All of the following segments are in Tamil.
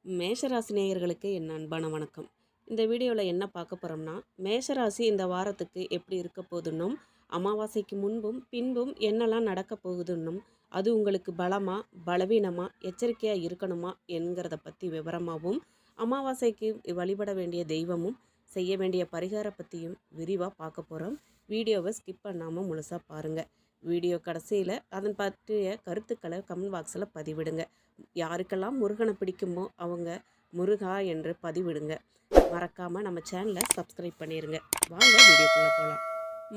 மேஷராசி நேயர்களுக்கு என் அன்பான வணக்கம். இந்த வீடியோவில் என்ன பார்க்க போகிறோம்னா, மேஷராசி இந்த வாரத்துக்கு எப்படி இருக்க போகுதுன்னும், அமாவாசைக்கு முன்பும் பின்பும் என்னெல்லாம் நடக்க போகுதுன்னும், அது உங்களுக்கு பலமா பலவீனமா எச்சரிக்கையாக இருக்கணுமா என்கிறத பற்றி விவரமாகவும், அமாவாசைக்கு வழிபட வேண்டிய தெய்வமும் செய்ய வேண்டிய பரிகார பற்றியும் விரிவாக பார்க்க போகிறோம். வீடியோவை ஸ்கிப் பண்ணாமல் முழுசாக பாருங்கள். வீடியோ கடைசியில் அதன் பற்றிய கருத்துக்களை கமெண்ட் பாக்ஸில் பதிவிடுங்க. யாருக்கெல்லாம் முருகனை பிடிக்குமோ அவங்க முருகா என்று பதிவிடுங்க. மறக்காமல் நம்ம சேனலை சப்ஸ்கிரைப் பண்ணிடுங்க. வாங்க வீடியோக்குள்ளே போகலாம்.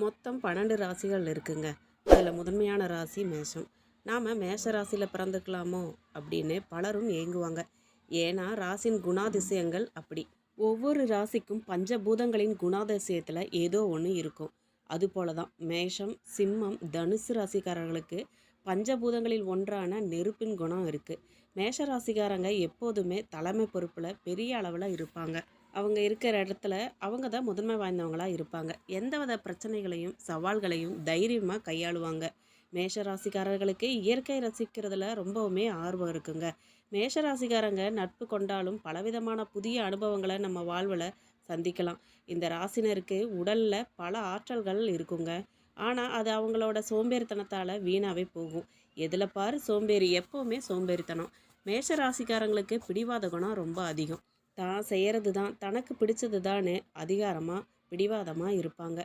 மொத்தம் 12 ராசிகள் இருக்குங்க. அதில் முதன்மையான ராசி மேஷம். நாம் மேஷ ராசியில் பிறந்துக்கலாமோ அப்படின்னு பலரும் ஏங்குவாங்க. ஏன்னா ராசியின் குணாதிசயங்கள் அப்படி. ஒவ்வொரு ராசிக்கும் பஞ்சபூதங்களின் குணாதிசயத்தில் ஏதோ ஒன்று இருக்கும். அதுபோல தான் மேஷம், சிம்மம், தனுசு ராசிக்காரர்களுக்கு பஞ்சபூதங்களில் ஒன்றான நெருப்பின் குணம் இருக்குது. மேஷ ராசிக்காரங்க எப்போதுமே தலைமை பொறுப்பில் பெரிய அளவில் இருப்பாங்க. அவங்க இருக்கிற இடத்துல அவங்க தான் முதன்மை வாய்ந்தவங்களாக இருப்பாங்க. எந்தவித பிரச்சனைகளையும் சவால்களையும் தைரியமாக கையாளுவாங்க. மேஷ ராசிக்காரர்களுக்கு இயற்கை ரசிக்கிறதுல ரொம்பவுமே ஆர்வம் இருக்குங்க. மேஷ ராசிக்காரங்க நட்பு கொண்டாலும் பலவிதமான புதிய அனுபவங்களை நம்ம வாழ்வில் சந்திக்கலாம். இந்த ராசினருக்கு உடலில் பல ஆற்றல்கள் இருக்குங்க. ஆனால் அது அவங்களோட சோம்பேறித்தனத்தால் வீணாகவே போகும். எதில் பாரு சோம்பேறி, எப்போவுமே சோம்பேறித்தனம். மேஷ ராசிக்காரங்களுக்கு பிடிவாத குணம் ரொம்ப அதிகம். தான் செய்கிறது தான் தனக்கு பிடிச்சது தான்னு அதிகாரமாக பிடிவாதமாக இருப்பாங்க.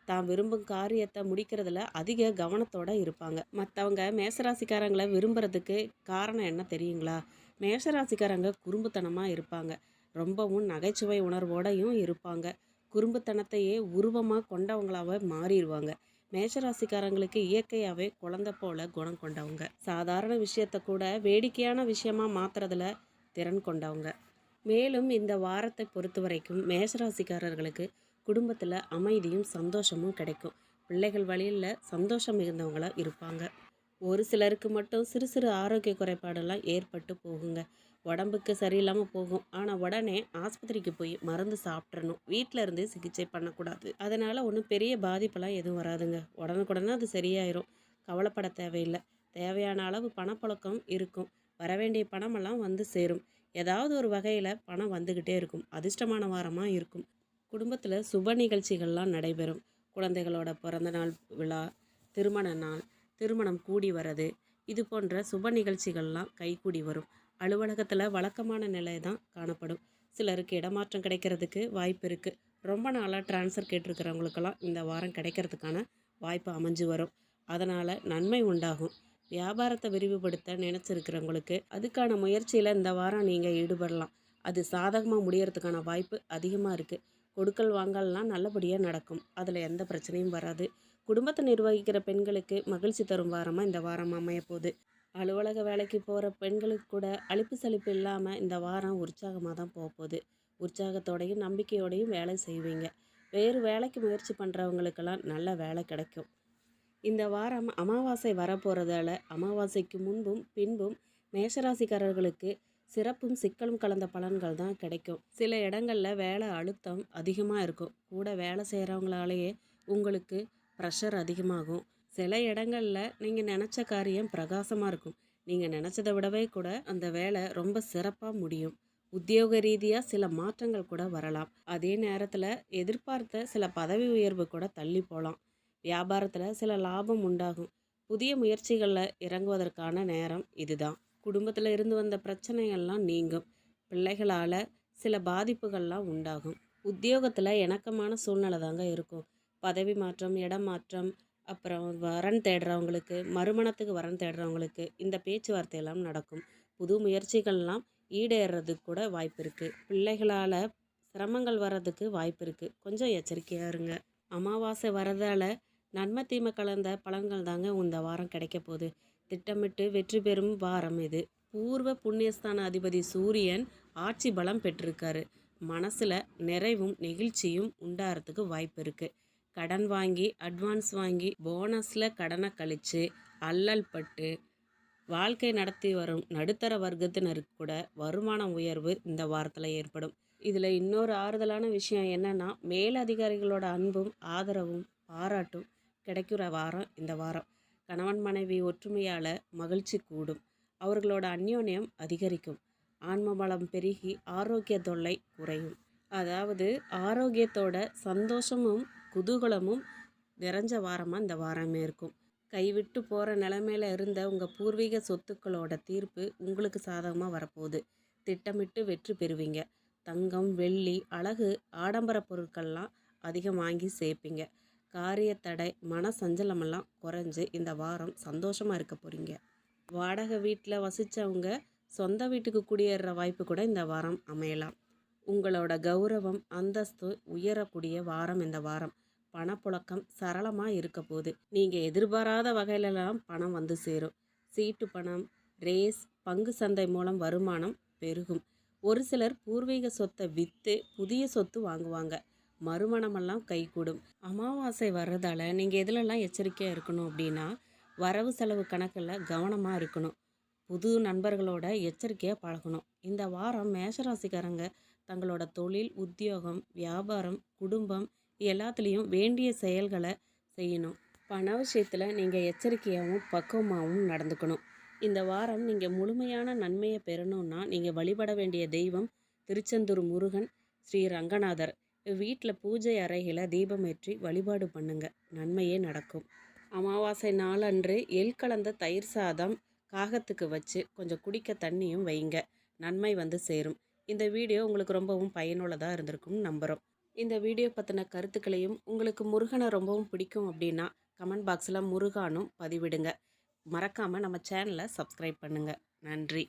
தான் விரும்பும் காரியத்தை முடிக்கிறதுல அதிக கவனத்தோடு இருப்பாங்க. மற்றவங்க மேஷராசிக்காரங்களை விரும்புறதுக்கு காரணம் என்ன தெரியுங்களா? மேஷராசிக்காரங்க குறும்புத்தனமாக இருப்பாங்க. ரொம்பவும் நகைச்சுவை உணர்வோடையும் இருப்பாங்க. குறும்புத்தனத்தையே உருவமாக கொண்டவங்களாக மாறிடுவாங்க. மேஷராசிக்காரங்களுக்கு இயற்கையாகவே குழந்தை போல குணம் கொண்டவங்க. சாதாரண விஷயத்தை கூட வேடிக்கையான விஷயமா மாற்றுறதுல திறன் கொண்டவங்க. மேலும் இந்த வாரத்தை பொறுத்த வரைக்கும் மேஷராசிக்காரர்களுக்கு குடும்பத்தில் அமைதியும் சந்தோஷமும் கிடைக்கும். பிள்ளைகள் வழியில் சந்தோஷம் மிகுந்தவங்களாக இருப்பாங்க. ஒரு சிலருக்கு மட்டும் சிறு சிறு ஆரோக்கிய குறைபாடெல்லாம் ஏற்பட்டு போகுங்க. உடம்புக்கு சரியில்லாமல் போகும். ஆனால் உடனே ஆஸ்பத்திரிக்கு போய் மருந்து சாப்பிட்றணும். வீட்டில் இருந்தே சிகிச்சை பண்ணக்கூடாது. அதனால் ஒன்றும் பெரிய பாதிப்பெல்லாம் எதுவும் வராதுங்க. உடனுக்குடனே அது சரியாயிரும். கவலைப்பட தேவையில்லை. தேவையான அளவு பணப்பழக்கம் இருக்கும். வரவேண்டிய பணமெல்லாம் வந்து சேரும். ஏதாவது ஒரு வகையில் பணம் வந்துக்கிட்டே இருக்கும். அதிர்ஷ்டமான வாரமாக இருக்கும். குடும்பத்தில் சுப நிகழ்ச்சிகள்லாம் நடைபெறும். குழந்தைகளோட பிறந்த நாள் விழா, திருமண நாள், திருமணம் கூடி வர்றது, இது போன்ற சுப நிகழ்ச்சிகள்லாம் கைகூடி வரும். அலுவலகத்தில் வழக்கமான நிலை தான் காணப்படும். சிலருக்கு இடமாற்றம் கிடைக்கிறதுக்கு வாய்ப்பு இருக்குது. ரொம்ப நாளாக ட்ரான்ஸ்ஃபர் கேட்டிருக்கிறவங்களுக்கெல்லாம் இந்த வாரம் கிடைக்கிறதுக்கான வாய்ப்பு அமைஞ்சு வரும். அதனால் நன்மை உண்டாகும். வியாபாரத்தை விரிவுபடுத்த நினச்சிருக்கிறவங்களுக்கு அதுக்கான முயற்சியில் இந்த வாரம் நீங்கள் ஈடுபடலாம். அது சாதகமாக முடியறதுக்கான வாய்ப்பு அதிகமாக இருக்குது. கொடுக்கல் வாங்கல்லாம் நல்லபடியாக நடக்கும். அதில் எந்த பிரச்சனையும் வராது. குடும்பத்தை நிர்வகிக்கிற பெண்களுக்கு மகிழ்ச்சி தரும் வாரமாக இந்த வாரம் அமையப்போகுது. அலுவலக வேலைக்கு போகிற பெண்களுக்கு கூட அலுப்பு சலிப்பு இல்லாமல் இந்த வாரம் உற்சாகமாக தான் போகுது. உற்சாகத்தோடையும் நம்பிக்கையோடையும் வேலை செய்வீங்க. வேறு வேலைக்கு முயற்சி பண்ணுறவங்களுக்கெல்லாம் நல்ல வேலை கிடைக்கும். இந்த வாரம் அமாவாசை வரப்போகிறதால அமாவாசைக்கு முன்பும் பின்பும் மேஷராசிக்காரர்களுக்கு சிறப்பும் சிக்கலும் கலந்த பலன்கள் தான் கிடைக்கும். சில இடங்களில் வேலை அழுத்தம் அதிகமாக இருக்கும். கூட வேலை செய்கிறவங்களாலேயே உங்களுக்கு ப்ரெஷர் அதிகமாகும். சில இடங்களில் நீங்கள் நினச்ச காரியம் பிரகாசமாக இருக்கும். நீங்கள் நினச்சதை விடவே கூட அந்த வேலை ரொம்ப சிறப்பாக முடியும். உத்தியோக ரீதியாக சில மாற்றங்கள் கூட வரலாம். அதே நேரத்தில் எதிர்பார்த்த சில பதவி உயர்வு கூட தள்ளி போகலாம். வியாபாரத்தில் சில லாபம் உண்டாகும். புதிய முயற்சிகளில் இறங்குவதற்கான நேரம் இதுதான். குடும்பத்தில் இருந்து வந்த பிரச்சனைகள்லாம் நீங்கும். பிள்ளைகளால் சில பாதிப்புகள்லாம் உண்டாகும். உத்தியோகத்தில் இணக்கமான சூழ்நிலை தாங்க இருக்கும். பதவி மாற்றம், இடம் மாற்றம், அப்புறம் வரன் தேடுறவங்களுக்கு, மறுமணத்துக்கு வரன் தேடுறவங்களுக்கு இந்த பேச்சுவார்த்தையெல்லாம் நடக்கும். புது முயற்சிகள்லாம் ஈடேறதுக்கு கூட வாய்ப்பு இருக்குது. பிள்ளைகளால் சிரமங்கள் வர்றதுக்கு வாய்ப்பு இருக்குது. கொஞ்சம் எச்சரிக்கையாக இருங்க. அமாவாசை வரதால் நன்மை தீமை கலந்த பலன்கள் தாங்க இந்த வாரம் கிடைக்க போகுது. திட்டமிட்டு வெற்றி பெறும் வாரம் இது. பூர்வ புண்ணியஸ்தான அதிபதி சூரியன் ஆட்சி பலம் பெற்றிருக்காரு. மனசில் நிறைவும் நெகிழ்ச்சியும் உண்டாகிறதுக்கு வாய்ப்பு இருக்குது. கடன் வாங்கி அட்வான்ஸ் வாங்கி போனஸில் கடனை கழித்து அல்லல் பட்டு வாழ்க்கை நடத்தி வரும் நடுத்தர வர்க்கத்தினருக்கு கூட வருமான உயர்வு இந்த வாரத்தில் ஏற்படும். இதில் இன்னொரு ஆறுதலான விஷயம் என்னென்னா, மேலதிகாரிகளோட அன்பும் ஆதரவும் பாராட்டும் கிடைக்கிற வாரம் இந்த வாரம். கணவன் மனைவி ஒற்றுமையால் மகிழ்ச்சி கூடும். அவர்களோட அந்யோன்யம் அதிகரிக்கும். ஆன்ம பலம் பெருகி ஆரோக்கிய தொல்லை குறையும். அதாவது ஆரோக்கியத்தோட சந்தோஷமும் குதூகலமும் நிறைஞ்ச வாரமாக இந்த வாரமே இருக்கும். கைவிட்டு போகிற நிலைமையில இருந்த உங்கள் பூர்வீக சொத்துக்களோட தீர்ப்பு உங்களுக்கு சாதகமாக வரப்போகுது. திட்டமிட்டு வெற்றி பெறுவீங்க. தங்கம், வெள்ளி, அழகு, ஆடம்பர பொருட்கள்லாம் அதிகம் வாங்கி சேர்ப்பீங்க. காரிய தடை, மன சஞ்சலமெல்லாம் குறைஞ்சு இந்த வாரம் சந்தோஷமாக இருக்க போகிறீங்க. வாடகை வீட்டில் வசித்தவங்க சொந்த வீட்டுக்கு குடியேறுற வாய்ப்பு கூட இந்த வாரம் அமையலாம். உங்களோட கௌரவம், அந்தஸ்து உயரக்கூடிய வாரம் இந்த வாரம். பணப்புழக்கம் சரளமாக இருக்க போகுது. நீங்கள் எதிர்பாராத வகையிலலாம் பணம் வந்து சேரும். சீட்டு பணம், ரேஸ், பங்கு சந்தை மூலம் வருமானம் பெருகும். ஒரு சிலர் பூர்வீக சொத்தை விற்று புதிய சொத்து வாங்குவாங்க. மறுமணமெல்லாம் கைகூடும். அமாவாசை வர்றதால நீங்கள் எதுலெல்லாம் எச்சரிக்கையாக இருக்கணும் அப்படின்னா, வரவு செலவு கணக்கில் கவனமாக இருக்கணும். புது நண்பர்களோட எச்சரிக்கையாக பழகணும். இந்த வாரம் மேஷராசிக்காரங்க தங்களோட தொழில், உத்தியோகம், வியாபாரம், குடும்பம் எல்லாத்துலேயும் வேண்டிய செயல்களை செய்யணும். பண விஷயத்தில் நீங்கள் எச்சரிக்கையாகவும் பக்குவமாகவும் நடந்துக்கணும். இந்த வாரம் நீங்கள் முழுமையான நன்மையை பெறணும்னா நீங்கள் வழிபட வேண்டிய தெய்வம் திருச்செந்தூர் முருகன், ஸ்ரீ ரங்கநாதர். வீட்டில் பூஜை அறையில் தீபமேற்றி வழிபாடு பண்ணுங்க, நன்மையே நடக்கும். அமாவாசை நாளன்று எள் கலந்த தயிர் சாதம் காகத்துக்கு வச்சு கொஞ்சம் குடிக்க தண்ணியும் வைங்க, நன்மை வந்து சேரும். இந்த வீடியோ உங்களுக்கு ரொம்பவும் பயனுள்ளதாக இருந்திருக்கும்னு நம்புகிறோம். இந்த வீடியோ பற்றின கருத்துக்களையும், உங்களுக்கு முருகனை ரொம்பவும் பிடிக்கும் அப்படின்னா கமெண்ட் பாக்ஸில் முருகானும் பதிவிடுங்க. மறக்காமல் நம்ம சேனலை சப்ஸ்கிரைப் பண்ணுங்கள். நன்றி.